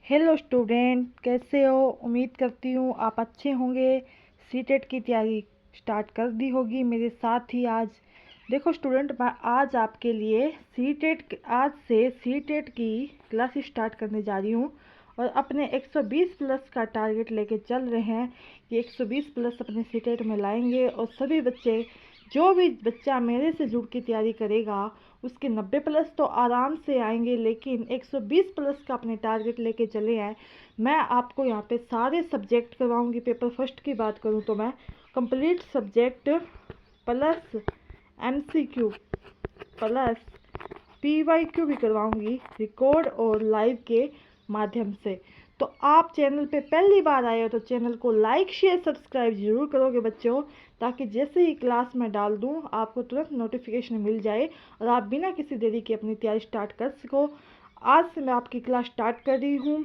Hello student, कैसे हो? उम्मीद करती हूँ आप अच्छे होंगे। सीटेट की तैयारी स्टार्ट कर दी होगी मेरे साथ ही। आज देखो स्टूडेंट, मैं आज आपके लिए आज से सीटेट की क्लास स्टार्ट करने जा रही हूँ और अपने 120 प्लस का टारगेट लेके चल रहे हैं कि 120 प्लस अपने सीटेट में लाएंगे। और सभी बच्चे, जो भी बच्चा मेरे से जुड़ के तैयारी करेगा उसके 90 प्लस तो आराम से आएंगे, लेकिन 120 प्लस का अपने टारगेट लेके चले हैं। मैं आपको यहाँ पे सारे सब्जेक्ट करवाऊंगी। पेपर फर्स्ट की बात करूँ तो मैं complete subject plus MCQ plus PYQ भी करवाऊंगी, रिकॉर्ड और लाइव के माध्यम से। तो आप चैनल पे पहली बार आए हो तो चैनल को लाइक शेयर सब्सक्राइब जरूर करोगे बच्चों, ताकि जैसे ही क्लास में डाल दूं आपको तुरंत नोटिफिकेशन मिल जाए और आप बिना किसी देरी के अपनी तैयारी स्टार्ट कर सको। आज से मैं आपकी क्लास स्टार्ट कर रही हूँ।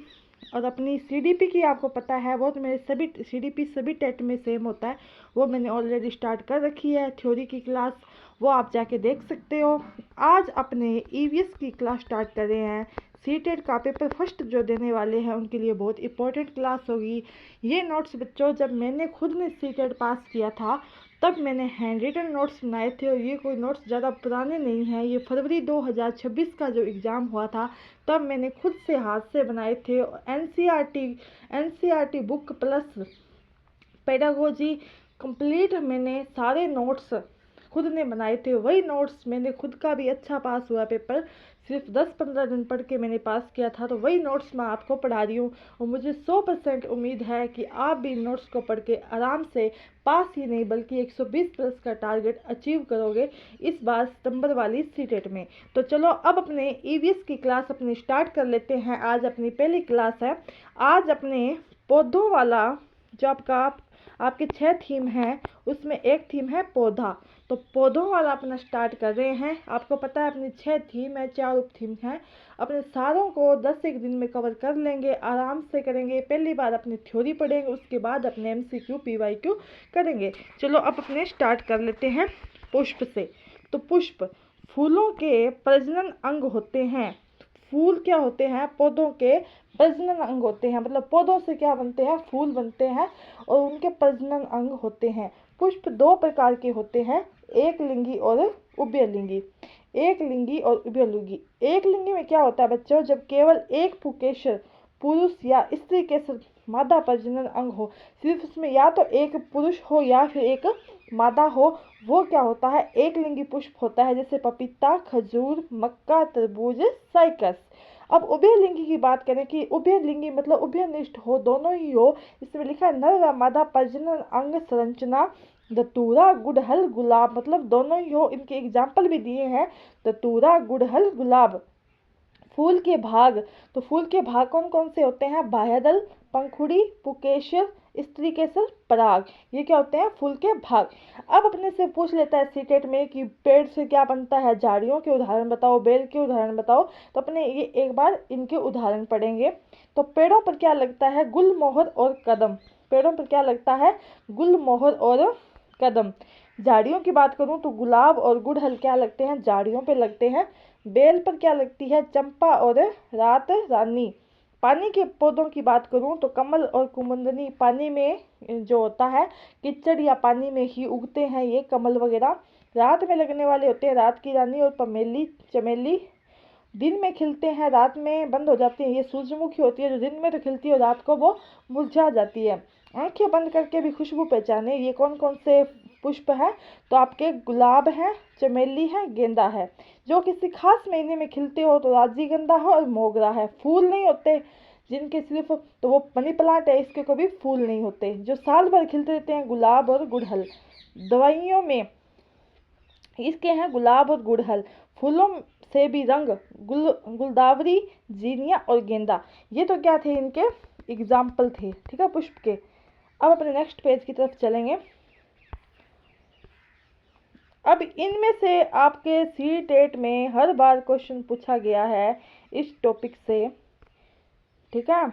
और अपनी सीडीपी की आपको पता है, वो तो मेरे सभी सीडीपी सभी टेट में सेम होता है, वो मैंने ऑलरेडी स्टार्ट कर रखी है थ्योरी की क्लास, वो आप जाके देख सकते हो। आज अपने ईवीएस की क्लास स्टार्ट कर रहे हैं। सीटेट का पेपर फर्स्ट जो देने वाले हैं उनके लिए बहुत इंपॉर्टेंट क्लास होगी। ये नोट्स बच्चों, जब मैंने खुद ने सीटेट पास किया था तब मैंने हैंड रिटन नोट्स बनाए थे, और ये कोई नोट्स ज़्यादा पुराने नहीं हैं। ये फरवरी 2026 का जो एग्ज़ाम हुआ था तब मैंने खुद से हाथ से बनाए थे। NCERT book plus pedagogy complete मैंने सारे नोट्स खुद ने बनाए थे। वही नोट्स मैंने खुद का भी अच्छा पास हुआ पेपर, सिर्फ 10-15 दिन पढ़ के मैंने पास किया था। तो वही नोट्स मैं आपको पढ़ा रही हूँ और मुझे 100% उम्मीद है कि आप भी नोट्स को पढ़ के आराम से पास ही नहीं बल्कि 120 प्लस का टारगेट अचीव करोगे इस बार सितंबर वाली सीटेट में। तो चलो अब अपने ईवीएस की क्लास अपनी स्टार्ट कर लेते हैं। आज अपनी पहली क्लास है। आज अपने पौधों वाला जो आपके 6 थीम हैं उसमें एक थीम है पौधा। तो पौधों वाला अपना स्टार्ट कर रहे हैं। आपको पता है अपनी 6 थीम है, 4 उप थीम हैं। अपने सारों को 10 एक दिन में कवर कर लेंगे, आराम से करेंगे। पहली बार अपनी थ्योरी पढ़ेंगे, उसके बाद अपने एमसीक्यू पीवाईक्यू करेंगे। चलो अब अपने स्टार्ट कर लेते हैं पुष्प से। तो पुष्प फूलों के प्रजनन अंग होते हैं। फूल क्या होते हैं? पौधों के प्रजनन अंग होते हैं। मतलब पौधों से क्या बनते हैं? फूल बनते हैं और उनके प्रजनन अंग होते हैं। पुष्प 2 प्रकार के होते हैं, एक लिंगी और उभयलिंगी। एक लिंगी और उभयलिंगी। एक लिंगी में क्या होता है बच्चों? जब केवल एक पुकेसर पुरुष या स्त्री के मादा प्रजनन अंग हो, सिर्फ उसमें या तो एक पुरुष हो या फिर एक मादा हो, वो क्या होता है? एक लिंगी पुष्प होता है, जैसे पपीता, खजूर, मक्का, तरबूज, साइकस। अब उभयलिंगी की बात करें कि उभयलिंगी मतलब उभयनिष्ठ हो, दोनों ही हो। इसमें लिखा है नर व मादा प्रजनन अंग संरचना दतूरा, गुड़हल, गुलाब, मतलब दोनों ही हो। इनके एग्जाम्पल भी दिए हैं, दतूरा, गुड़हल, गुलाब। फूल के भाग, तो फूल के भाग कौन कौन से होते हैं? बाह्यदल, पंखुड़ी, पुकेसर, स्त्री केसर, पराग। ये क्या होते हैं? फूल के भाग। अब अपने से पूछ लेता है सीटेट में कि पेड़ से क्या बनता है? झाड़ियों के उदाहरण बताओ, बेल के उदाहरण बताओ। तो अपने ये एक बार इनके उदाहरण पढ़ेंगे। तो पेड़ों पर क्या लगता है? गुलमोहर और कदम। पेड़ों पर क्या लगता है? गुलमोहर और कदम। झाड़ियों की बात करूं तो गुलाब और गुड़हल क्या लगते हैं? झाड़ियों पे लगते हैं। बेल पर क्या लगती है? चंपा और रात रानी। पानी के पौधों की बात करूं तो कमल और कुमुदनी पानी में जो होता है, कीचड़ या पानी में ही उगते हैं ये कमल वगैरह। रात में लगने वाले होते हैं रात की रानी और पमेली, चमेली। दिन में खिलते हैं, रात में बंद हो जाती है। ये सूरजमुखी होती है जो दिन में तो खिलती है और रात को वो मुरझा जाती है। आंखें बंद करके भी खुशबू पहचाने। ये कौन कौन से पुष्प हैं? तो आपके गुलाब हैं, चमेली है, गेंदा है। जो किसी खास महीने में खिलते हो तो राजनीगंधा है और मोगरा है। फूल नहीं होते जिनके सिर्फ, तो वो मनी प्लांट है, इसके कभी फूल नहीं होते। जो साल भर खिलते रहते हैं, गुलाब और गुड़हल। दवाइयों में इसके हैं गुलाब और गुड़हल। फूलों से भी रंग, गुलदावरी, जीनिया और गेंदा। ये तो क्या थे? इनके एग्जाम्पल थे, ठीक है, पुष्प के। अब अपने नेक्स्ट पेज की तरफ चलेंगे। अब इनमें से आपके सी टेट में हर बार क्वेश्चन पूछा गया है इस टॉपिक से, ठीक है,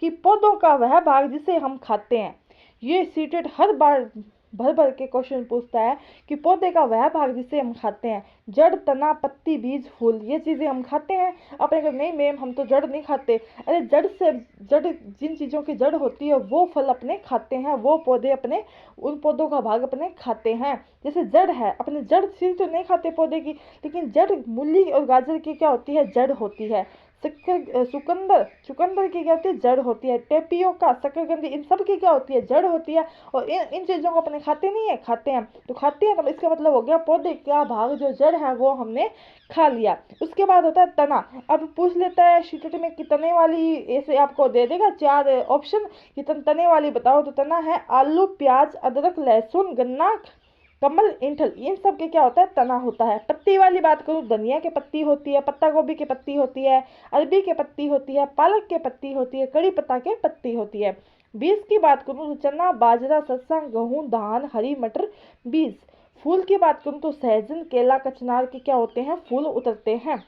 कि पौधों का वह भाग जिसे हम खाते हैं। ये सी टेट हर बार भर भर के क्वेश्चन पूछता है कि पौधे का वह भाग जिसे हम खाते हैं, जड़, तना, पत्ती, बीज, फूल, ये चीज़ें हम खाते हैं। अपने कहा नहीं मैम हम तो जड़ नहीं खाते। अरे जड़ जिन चीज़ों की जड़ होती है वो फल अपने खाते हैं, वो पौधे अपने उन पौधों का भाग अपने खाते हैं। जैसे जड़ है, अपने जड़ सिर्फ तो नहीं खाते पौधे की, लेकिन जड़ मूली और गाजर की क्या होती है, जड़ होती है। चुकंदर की क्या होती है, जड़ होती है। टेपियोका, शकरकंदी, इन सब की क्या होती है, जड़ होती है। और इन चीज़ों को अपने खाते नहीं है, खाते हैं। तो खाते हैं तो इसका मतलब हो गया पौधे का भाग जो जड़ है वो हमने खा लिया। उसके बाद होता है तना। अब पूछ लेता है शीट में कि तने वाली, ऐसे आपको दे देगा 4 ऑप्शन कि तने वाली बताओ। तो तना है आलू, प्याज, अदरक, लहसुन, गन्ना, कमल, इंठल, इन सब के क्या होता है, तना होता है। पत्ती वाली बात करूँ, धनिया के पत्ती होती है, पत्ता गोभी की पत्ती होती है, अरबी के पत्ती होती है, पालक के पत्ती होती है, कड़ी पत्ता के पत्ती होती है। बीज की बात करूँ तो चना, बाजरा, सरसों, गेहूँ, धान, हरी मटर, बीज। फूल की बात करूँ तो सहजन, केला, कचनार के क्या होते हैं, फूल उतरते हैं।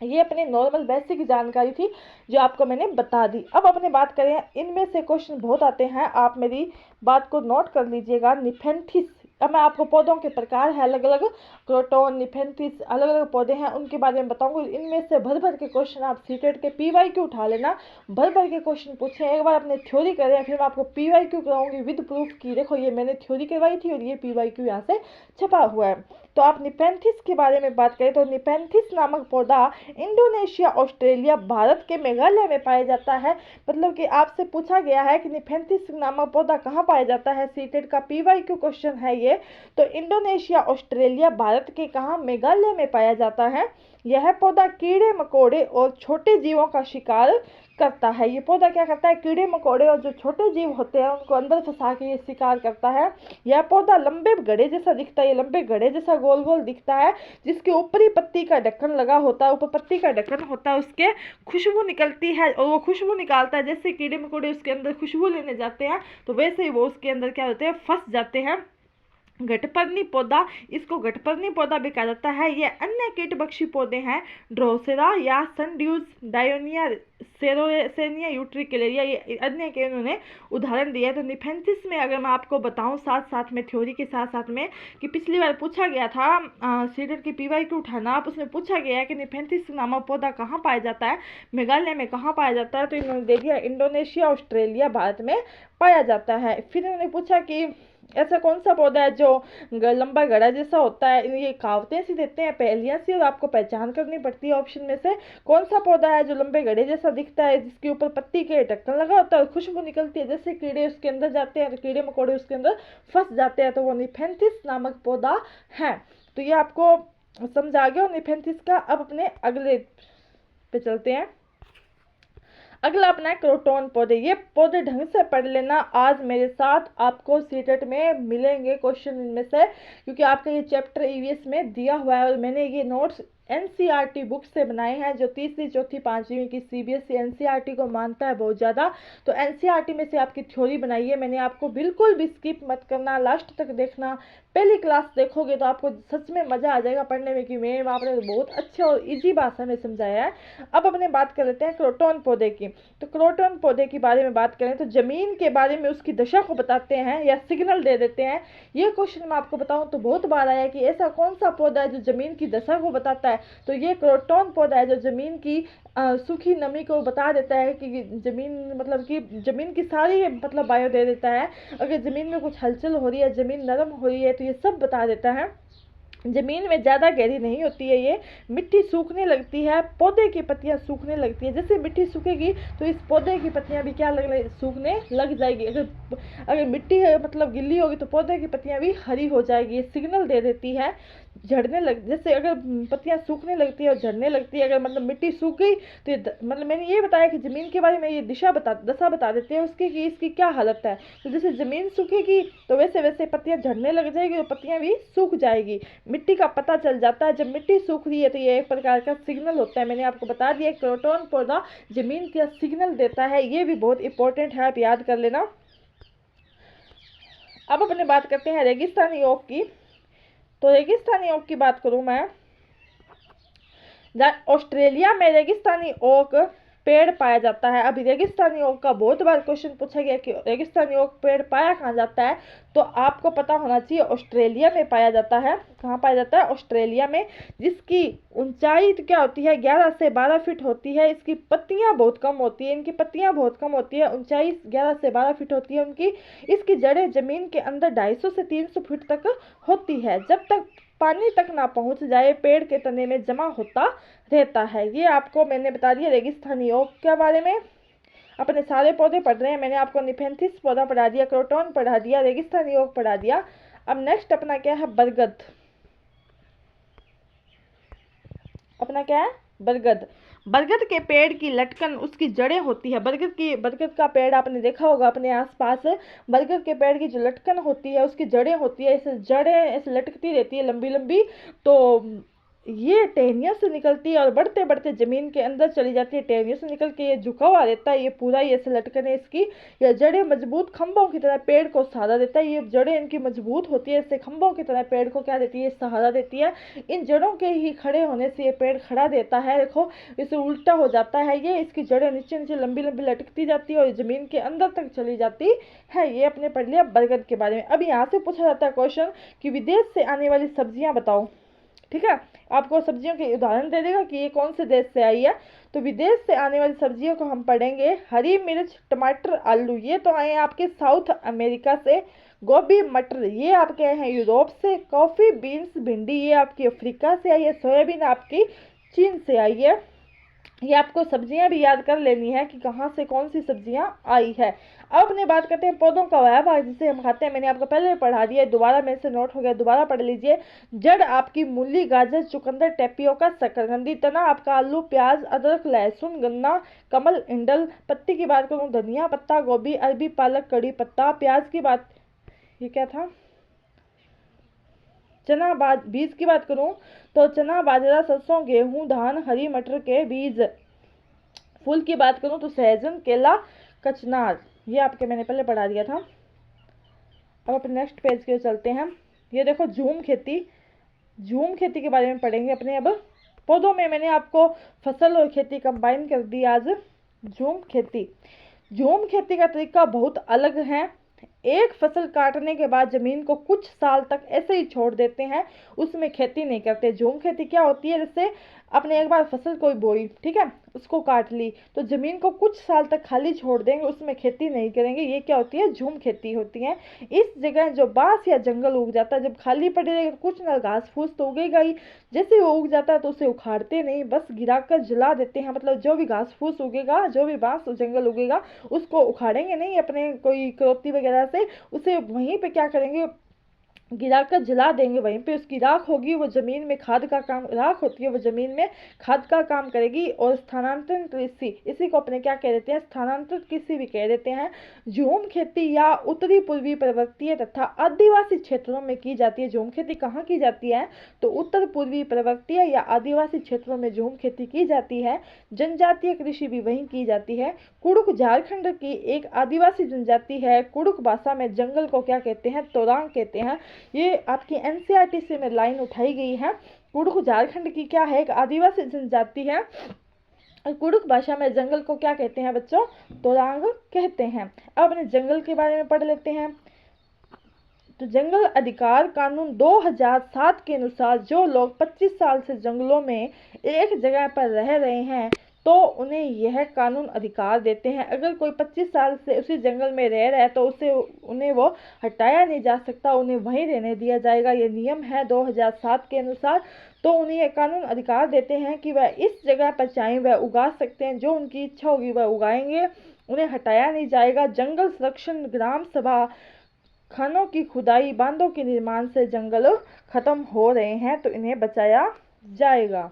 ये अपनी नॉर्मल बेसिक जानकारी थी जो आपको मैंने बता दी। अब अपने बात करें, इनमें से क्वेश्चन बहुत आते हैं, आप मेरी बात को नोट कर लीजिएगा। निफेंथिस, अब मैं आपको पौधों के प्रकार है अलग अलग, क्रोटोन, निफेंथिस, अलग अलग पौधे हैं उनके बारे में बताऊंगी। इनमें से भर भर के क्वेश्चन आप सीटेट के PYQ उठा लेना, भर भर के क्वेश्चन पूछे। एक बार अपने थ्योरी करें, फिर मैं आपको PYQ कराऊंगी विद प्रूफ की देखो ये मैंने थ्योरी करवाई थी और ये PYQ यहाँ से छपा हुआ है। तो आप निपेंथिस के बारे में बात करें तो निपेंथिस नामक पौधा इंडोनेशिया, ऑस्ट्रेलिया, भारत के मेघालय में पाया जाता है। मतलब कि आपसे पूछा गया है कि निपेंथिस नामक पौधा कहाँ पाया जाता है, सीटेट का PYQ क्वेश्चन है ये। तो इंडोनेशिया, ऑस्ट्रेलिया, भारत के कहाँ, मेघालय में पाया जाता है। यह पौधा कीड़े मकोड़े और छोटे जीवों का शिकार करता है। ये पौधा क्या करता है, कीड़े मकोड़े और जो छोटे जीव होते हैं उनको अंदर फंसा के ये शिकार करता है। यह पौधा लंबे घड़े जैसा दिखता है, ये लंबे घड़े जैसा गोल गोल दिखता है, जिसके ऊपरी पत्ती का ढक्कन लगा होता है, ऊपर पत्ती का ढक्कन होता है, उसके खुशबू निकलती है और वो खुशबू निकालता है। जैसे कीड़े मकोड़े उसके अंदर खुशबू लेने जाते हैं तो वैसे ही वो उसके अंदर क्या होते हैं, फंस जाते हैं। घटपर्णी पौधा, इसको घटपर्णी पौधा भी कहा जाता है। ये अन्य कीटभक्षी पौधे हैं, ड्रोसेरा या सनड्यूज, डायोनिया, सेरोसेनिया, यूट्रिकुलेरिया, ये अन्य के उन्होंने उदाहरण दिया है। तो निफेंथिस में अगर मैं आपको बताऊं साथ साथ में थ्योरी के साथ साथ में कि पिछली बार पूछा गया था सीटेट की PYQ उठाना, आप उसमें पूछा गया है कि निफेंथिस नामक पौधा कहाँ पाया जाता है, मेघालय में कहाँ पाया जाता है, तो इन्होंने दे दिया इंडोनेशिया, ऑस्ट्रेलिया, भारत में पाया जाता है। फिर इन्होंने पूछा कि ऐसा कौन सा पौधा है जो लंबा घड़ा जैसा होता है। ये कहावतें सी देते हैं पहेलियां सी और आपको पहचान करनी पड़ती है ऑप्शन में से कौन सा पौधा है जो लंबे घड़े जैसा दिखता है, जिसके ऊपर पत्ती के ढक्कन लगा होता है और खुशबू निकलती है, जैसे कीड़े उसके अंदर जाते हैं तो कीड़े मकोड़े उसके अंदर फंस जाते हैं, तो वो निफेंथिस नामक पौधा है। तो ये आपको समझ आ गया निफेंथिस का। अब अपने अगले पे चलते हैं। अगला अपना है क्रोटोन पौधे। ये पौधे ढंग से पढ़ लेना, आज मेरे साथ आपको सीटेट में मिलेंगे क्वेश्चन इनमें से, क्योंकि आपका ये चैप्टर EVS में दिया हुआ है और मैंने ये नोट्स NCERT बुक से बनाए हैं, जो तीसरी चौथी पांचवी की CBSE NCERT को मानता है बहुत ज़्यादा। तो NCERT में से आपकी थ्योरी बनाई है मैंने, आपको बिल्कुल भी स्किप मत करना, लास्ट तक देखना। पहली क्लास देखोगे तो आपको सच में मज़ा आ जाएगा पढ़ने में कि मैम आपने बहुत अच्छे और इजी भाषा में समझाया है। अब अपने बात कर लेते हैं क्रोटोन पौधे की। तो क्रोटोन पौधे के बारे में बात करें तो जमीन के बारे में उसकी दशा को बताते हैं या सिग्नल दे देते हैं। ये क्वेश्चन मैं आपको बताऊं तो बहुत बार आया कि ऐसा कौन सा पौधा है जो जमीन की दशा को बताता है, तो ये क्रोटोन पौधा है जो जमीन की सूखी नमी को बता देता है कि जमीन मतलब कि जमीन की सारी मतलब बायो दे देता है। अगर जमीन में कुछ हलचल हो रही है, जमीन नरम हो रही है, तो ये सब बता देता है। जमीन में ज़्यादा गहरी नहीं होती है ये, मिट्टी सूखने लगती है, पौधे की पत्तियां सूखने लगती है। जैसे मिट्टी सूखेगी तो इस पौधे की पत्तियां भी क्या सूखने लग जाएगी। अगर मिट्टी है मतलब गिल्ली होगी तो पौधे की पत्तियां भी हरी हो जाएगी। ये सिग्नल दे देती है झड़ने लग, जैसे अगर पत्तियां सूखने लगती है और झड़ने लगती है, अगर मतलब मिट्टी सूख गई तो ये मतलब मैंने ये बताया कि ज़मीन के बारे में ये दशा बता देते हैं उसकी कि इसकी क्या हालत है। तो जैसे ज़मीन सूखेगी तो वैसे वैसे पत्तियां झड़ने लग जाएगी और पत्तियां भी सूख जाएगी। मिट्टी का पता चल जाता है जब मिट्टी सूख रही है, तो ये एक प्रकार का सिग्नल होता है। मैंने आपको बता दिया क्रोटोन पौधा जमीन का सिग्नल देता है, ये भी बहुत इंपॉर्टेंट है, आप याद कर लेना। अब अपने बात करते हैं रेगिस्तानी ओक की। तो रेगिस्तानी ओक की बात करूं मैं, ऑस्ट्रेलिया में रेगिस्तानी ओक पेड़ पाया जाता है। अभी रेगिस्तानी ओक का बहुत बार क्वेश्चन पूछा गया कि रेगिस्तानी ओक पेड़ पाया कहाँ जाता है, तो आपको पता होना चाहिए ऑस्ट्रेलिया में पाया जाता है। कहाँ पाया जाता है? ऑस्ट्रेलिया में, जिसकी ऊंचाई क्या होती है? 11 से 12 फीट होती है। इसकी पत्तियां बहुत कम होती है, इनकी पत्तियां बहुत कम होती है, ऊंचाई 11 से 12 फीट होती है उनकी। इसकी जड़ें जमीन के अंदर 250 से 300 फीट तक होती है। जब तक पानी तक ना पहुंच जाए पेड़ के तने में जमा होता रहता है। ये आपको मैंने बता दिया रेगिस्तानी ओक के बारे में। अपने सारे पौधे पढ़ रहे हैं, मैंने आपको निफेंथिस पौधा पढ़ा दिया, क्रोटोन पढ़ा दिया, रेगिस्तानी ओक पढ़ा दिया। अब नेक्स्ट अपना क्या है? बरगद। अपना क्या है? बरगद। बरगद के पेड़ की लटकन उसकी जड़ें होती है। बरगद का पेड़ आपने देखा होगा अपने आसपास। बरगद के पेड़ की जो लटकन होती है उसकी जड़ें होती है, ऐसे जड़ें ऐसे लटकती रहती है लंबी लंबी। तो ये टहनियों से निकलती है और बढ़ते बढ़ते जमीन के अंदर चली जाती है। टहनियों से निकल के ये झुका हुआ रहता है, ये पूरा ही ऐसे लटकन है इसकी। ये जड़ें मजबूत खंभों की तरह पेड़ को सहारा देता है। ये जड़ें इनकी मजबूत होती है, इससे खंभों की तरह पेड़ को क्या देती है? सहारा देती है। इन जड़ों के ही खड़े होने से ये पेड़ खड़ा देता है। देखो इसे उल्टा हो जाता है ये, इसकी जड़ें नीचे नीचे लंबी लंबी लटकती जाती है और जमीन के अंदर तक चली जाती है। ये अपने पढ़ लिया बरगद के बारे में। अब यहाँ से पूछा जाता है क्वेश्चन कि विदेश से आने वाली सब्जियां बताओ। ठीक है, आपको सब्जियों के उदाहरण दे देगा कि ये कौन से देश से आई है। तो विदेश से आने वाली सब्जियों को हम पढ़ेंगे हरी मिर्च, टमाटर, आलू, ये तो आए हैं आपके साउथ अमेरिका से। गोभी, मटर, ये आपके हैं यूरोप से। कॉफ़ी बीन्स, भिंडी, ये आपकी अफ्रीका से आई है। सोयाबीन आपकी चीन से आई है। ये आपको सब्जियां भी याद कर लेनी है कि कहाँ से कौन सी सब्जियां आई है। अब अपने बात करते हैं पौधों का वह भाग जिसे हम खाते हैं। मैंने आपको पहले पढ़ा दिया, दोबारा मेरे से नोट हो गया, दोबारा पढ़ लीजिए। जड़ आपकी मूली, गाजर, चुकंदर, टेपियोका, शकरकंदी। तना आपका आलू, प्याज, अदरक, लहसुन, गन्ना, कमल, इंडल। पत्ती की बात करूँ धनिया पत्ता, गोभी, अरबी, पालक, कड़ी पत्ता। प्याज की बात, ये क्या था? चना। बीज की बात करूं तो चना, बाजरा, सरसों, गेहूं, धान, हरी मटर के बीज। फूल की बात करूं तो सहजन, केला, कचनार, ये आपके मैंने पहले पढ़ा दिया था। अब अपने नेक्स्ट पेज के चलते हैं। ये देखो झूम खेती। झूम खेती के बारे में पढ़ेंगे अपने। अब पौधों में मैंने आपको फसल और खेती कंबाइन कर दी आज। झूम खेती। झूम खेती का तरीका बहुत अलग है। एक फसल काटने के बाद जमीन को कुछ साल तक ऐसे ही छोड़ देते हैं, उसमें खेती नहीं करते। झूम खेती क्या होती है? जैसे आपने एक बार फसल कोई बोई, ठीक है, उसको काट ली, तो जमीन को कुछ साल तक खाली छोड़ देंगे, उसमें खेती नहीं करेंगे। ये क्या होती है? झूम खेती होती है। इस जगह जो बांस या जंगल उग जाता है, जब खाली पड़ी रहेगी तो कुछ ना घास फूस तो उगेगा ही। जैसे वो उग जाता है तो उसे उखाड़ते नहीं, बस गिराकर जला देते हैं। मतलब जो भी घास फूस उगेगा, जो भी बांस जंगल उगेगा, उसको उखाड़ेंगे नहीं अपने कोई करोती वगैरह से, उसे वहीं पे क्या करेंगे? गिराकर जला देंगे। वहीं पे उसकी राख होगी, वो जमीन में खाद का काम, राख होती है वो जमीन में खाद का काम करेगी। और स्थानांतरण कृषि, इसी को अपने क्या कह देते हैं? स्थानांतरित कृषि भी कह देते हैं। झूम खेती या उत्तरी पूर्वी पर्वतीय तथा आदिवासी क्षेत्रों में की जाती है। झूम खेती कहाँ की जाती है? तो उत्तर पूर्वी पर्वतीय या आदिवासी क्षेत्रों में झूम खेती की जाती है। जनजातीय कृषि भी वहीं की जाती है। कुड़ुक झारखंड की एक आदिवासी जनजाति है। कुड़ुक भाषा में जंगल को क्या कहते हैं? तोरांग कहते हैं। ये आपकी एनसीईआरटी से में लाइन उठाई गई है। कुड़ुक झारखंड की क्या है? एक आदिवासी जनजाति है। और कुड़ुक भाषा में जंगल को क्या कहते हैं बच्चों? तोरांग कहते हैं। अब अपने जंगल के बारे में पढ़ लेते हैं। तो जंगल अधिकार कानून 2007 के अनुसार जो लोग 25 साल से जंगलों में एक जगह पर रह रहे हैं तो उन्हें यह कानून अधिकार देते हैं। अगर कोई 25 साल से उसी जंगल में रह रहा है तो उन्हें वो हटाया नहीं जा सकता, उन्हें वहीं रहने दिया जाएगा। ये नियम है 2007 के अनुसार। तो उन्हें यह कानून अधिकार देते हैं कि वह इस जगह पर चाहें वह उगा सकते हैं, जो उनकी इच्छा होगी वह उगाएंगे, उन्हें हटाया नहीं जाएगा। जंगल संरक्षण, ग्राम सभा, खानों की खुदाई, बांधों के निर्माण से जंगल खत्म हो रहे हैं तो इन्हें बचाया जाएगा।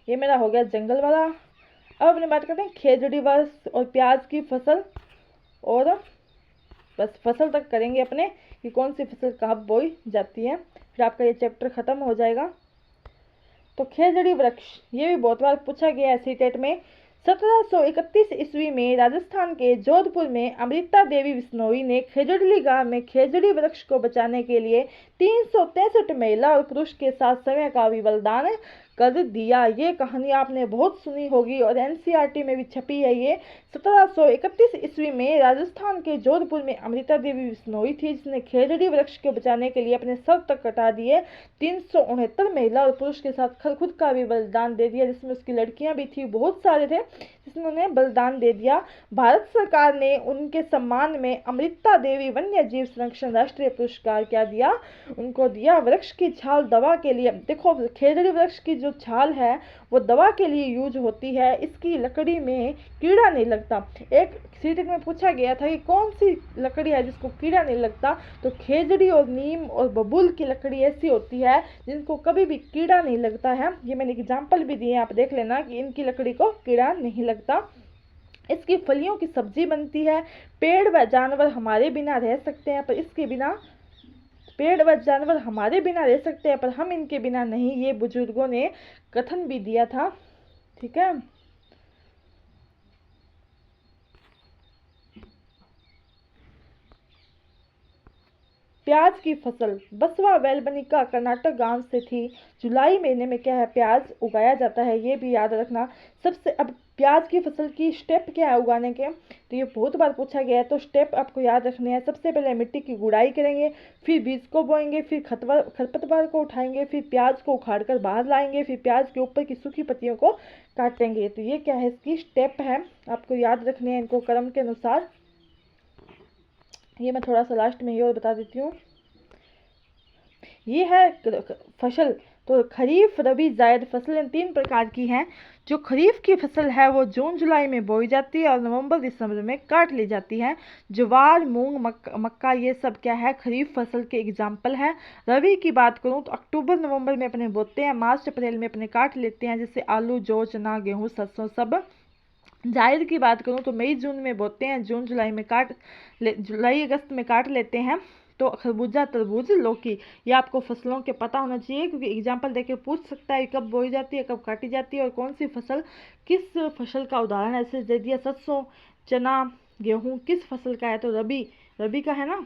ये मेरा हो गया जंगल वाला। अब अपने बात करते हैं खेजड़ी वर्ष और प्याज की फसल। और बस फसल तक करेंगे अपने कि कौन सी फसल कहाँ बोई जाती है, फिर आपका ये चैप्टर खत्म हो जाएगा। तो खेजड़ी वृक्ष, ये भी बहुत बार पूछा गया है सीटेट में। 1731 ईस्वी में राजस्थान के जोधपुर में अमृता देवी बिश्नोई ने खेजड़ी गांव में खेजड़ी वृक्ष को बचाने के लिए 363 महिला और पुरुष के साथ समय का भी बलिदान कर दिया। ये कहानी आपने बहुत सुनी होगी और एनसीईआरटी में भी छपी है। ये 1731 ईस्वी में राजस्थान के जोधपुर में अमृता देवी बिश्नोई थी, जिसने खेजड़ी वृक्ष को बचाने के लिए अपने सर तक कटा दिए। 369 महिला और पुरुष के साथ खुद का भी बलिदान दे दिया, जिसमें उसकी लड़कियां भी थी, बहुत सारे थे जिन्होंने बलिदान दे दिया। भारत सरकार ने उनके सम्मान में अमृता देवी वन्य जीव संरक्षण राष्ट्रीय पुरस्कार क्या दिया, उनको दिया। वृक्ष की छाल दवा के लिए, देखो खेजड़ी वृक्ष की जो छाल है वो दवा के लिए यूज होती है। इसकी लकड़ी में कीड़ा नहीं लगता। एक सीटेट में पूछा गया था कि कौन सी लकड़ी है जिसको कीड़ा नहीं लगता, तो खेजड़ी और नीम और बबूल की लकड़ी ऐसी होती है जिनको कभी भी कीड़ा नहीं लगता है। ये मैंने एग्जाम्पल भी दिए, आप देख लेना कि इनकी लकड़ी को कीड़ा नहीं लगता। इसकी फलियों की सब्जी बनती है। पेड़ व जानवर हमारे बिना रह सकते हैं, पर इसके बिना पेड़ व जानवर हमारे बिना रह सकते हैं, पर हम इनके बिना नहीं। ये बुजुर्गों ने कथन भी दिया था। ठीक है। प्याज की फसल बसवा वेलबनिका कर्नाटक गांव से थी। जुलाई महीने में क्या है, प्याज उगाया जाता है, ये भी याद रखना। सबसे अब प्याज की फसल की स्टेप क्या है उगाने के, तो ये बहुत बार पूछा गया है, तो स्टेप आपको याद रखने हैं। सबसे पहले मिट्टी की गुड़ाई करेंगे, फिर बीज को बोएंगे, फिर खरपतवार को उठाएंगे, फिर प्याज को उखाड़ कर बाहर लाएंगे, फिर प्याज के ऊपर की सूखी पत्तियों को काटेंगे। तो ये क्या है, इसकी स्टेप है, आपको याद रखने हैं इनको क्रम के अनुसार। ये मैं थोड़ा सा लास्ट में ये और बता देती हूँ। ये है फसल, तो खरीफ रबी जायद फसलें 3 प्रकार की हैं। जो खरीफ की फसल है वो जून जुलाई में बोई जाती है और नवंबर दिसंबर में काट ली जाती है। ज्वार मूंग मक्का ये सब क्या है, खरीफ फसल के एग्जाम्पल है। रबी की बात करूँ तो अक्टूबर नवंबर में अपने बोते हैं, मार्च अप्रैल में अपने काट लेते हैं, जैसे आलू जौ चना गेहूँ सरसों सब। जायद की बात करूँ तो मई जून में बोते हैं, जून जुलाई में जुलाई अगस्त में काट लेते हैं। तो खरबूजा तरबूज लौकी, ये आपको फसलों के पता होना चाहिए, क्योंकि एग्जाम्पल देके पूछ सकता है कब बोई जाती है कब काटी जाती है और कौन सी फसल किस फसल का उदाहरण ऐसे दे दिया। सरसों चना गेहूँ किस फसल का है, तो रबी का है ना।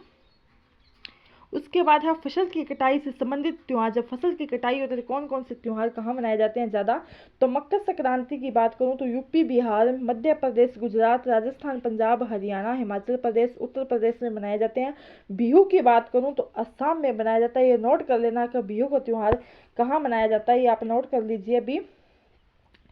उसके बाद है फसल की कटाई से संबंधित त्योहार। जब फसल की कटाई होती है तो कौन कौन से त्योहार कहाँ मनाए जाते हैं ज़्यादा, तो मकर संक्रांति की बात करूँ तो यूपी बिहार मध्य प्रदेश गुजरात राजस्थान पंजाब हरियाणा हिमाचल प्रदेश उत्तर प्रदेश में मनाए जाते हैं। बिहू की बात करूँ तो असम में मनाया जाता है। ये नोट कर लेना कि बिहू का त्यौहार कहाँ मनाया जाता है, ये आप नोट कर लीजिए अभी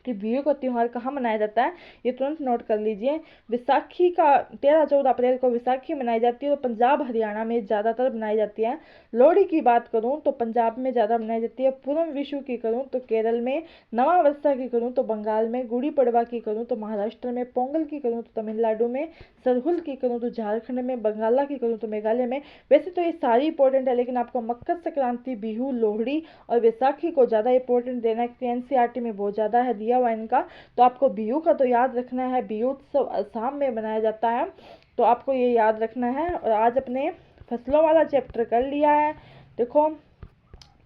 कि बिहू का त्यौहार कहाँ मनाया जाता है, ये तुरंत नोट कर लीजिए। विसाखी का 13-14 अप्रैल को विसाखी मनाई जाती है और पंजाब हरियाणा में ज़्यादातर मनाई जाती है। लोहड़ी की बात करूँ तो पंजाब में ज़्यादा मनाई जाती है। पूर्व विशु की करूँ तो केरल में, नवा वर्षा की करूँ तो बंगाल में, गुड़ी पड़वा की करूँ तो महाराष्ट्र में, पोंगल की करूँ तो तमिलनाडु में, सरहुल की करूँ तो झारखंड में, बंगाला की करूँ तो मेघालय में। वैसे तो ये सारी इंपॉर्टेंट है, लेकिन आपको मकर संक्रांति बिहू लोहड़ी और वैसाखी को ज़्यादा इंपॉर्टेंट देना है, एनसीईआरटी में बहुत ज़्यादा है दिया हुआ इनका। तो आपको बिहू का तो याद रखना है, बिहू उत्सव असम में मनाया जाता है, तो आपको ये याद रखना है। और आज अपने फसलों वाला चैप्टर कर लिया है। देखो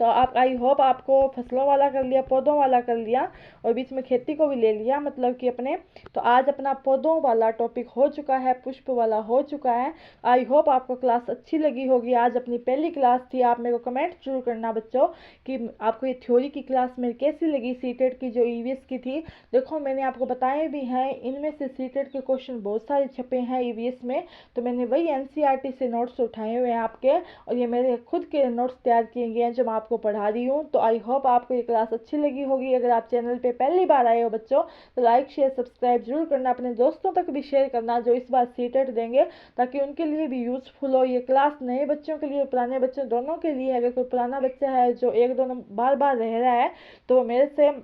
तो आप आई होप आपको फसलों वाला कर लिया, पौधों वाला कर लिया और बीच में खेती को भी ले लिया, मतलब कि अपने। तो आज अपना पौधों वाला टॉपिक हो चुका है, पुष्प वाला हो चुका है। आई होप आपको क्लास अच्छी लगी होगी। आज अपनी पहली क्लास थी। आप मेरे को कमेंट जरूर करना बच्चों कि आपको ये थ्योरी की क्लास मेरी कैसी लगी, सीटेट की जो ईवीएस की थी। देखो मैंने आपको बताए भी हैं, इनमें से सीटेट के क्वेश्चन बहुत सारे छपे हैं ईवीएस में, तो मैंने वही एनसीईआरटी से नोट्स उठाए हुए हैं आपके, और ये मेरे खुद के नोट्स तैयार किए गए हैं जो मैं आपको पढ़ा रही हूँ। तो आई होप आपको ये क्लास अच्छी लगी होगी। अगर आप चैनल पे पहली बार आए हो बच्चों तो लाइक शेयर सब्सक्राइब जरूर करना, अपने दोस्तों तक भी शेयर करना जो इस बार सीटेट देंगे, ताकि उनके लिए भी यूजफुल हो। ये क्लास नए बच्चों के लिए पुराने बच्चों दोनों के लिए। अगर कोई पुराना बच्चा है जो 1-2 बार बार रह रहा है तो मेरे से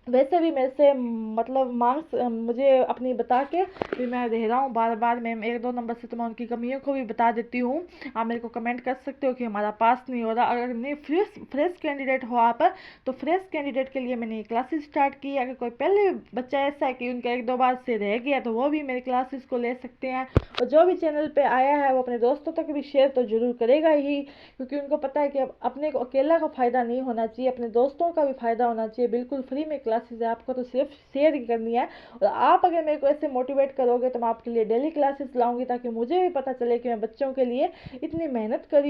वैसे भी मेरे से मतलब मार्क्स मुझे अपनी बता के भी मैं रह रहा हूँ बार बार, मैं 1-2 नंबर से तो मैं उनकी कमियों को भी बता देती हूँ। आप मेरे को कमेंट कर सकते हो कि हमारा पास नहीं हो रहा। अगर नहीं फ्रेश कैंडिडेट हो आप, तो फ्रेश कैंडिडेट के लिए मैंने ये क्लासेस स्टार्ट की। अगर कोई पहले बच्चा ऐसा है कि उनका 1-2 बार से रह गया तो वो भी मेरे क्लासेस को ले सकते हैं। और जो भी चैनल पर आया है वो अपने दोस्तों तक भी शेयर तो जरूर करेगा ही, क्योंकि उनको पता है कि अब अपने को अकेला का फ़ायदा नहीं होना चाहिए, अपने दोस्तों का भी फ़ायदा होना चाहिए। बिल्कुल फ्री में क्लासेस है, आपको तो सिर्फ शेयर ही करनी है। और आप अगर मेरे को ऐसे मोटिवेट करोगे तो मैं आपके लिए डेली क्लासेस लाऊंगी, ताकि मुझे भी पता चले कि मैं बच्चों के लिए इतनी मेहनत करी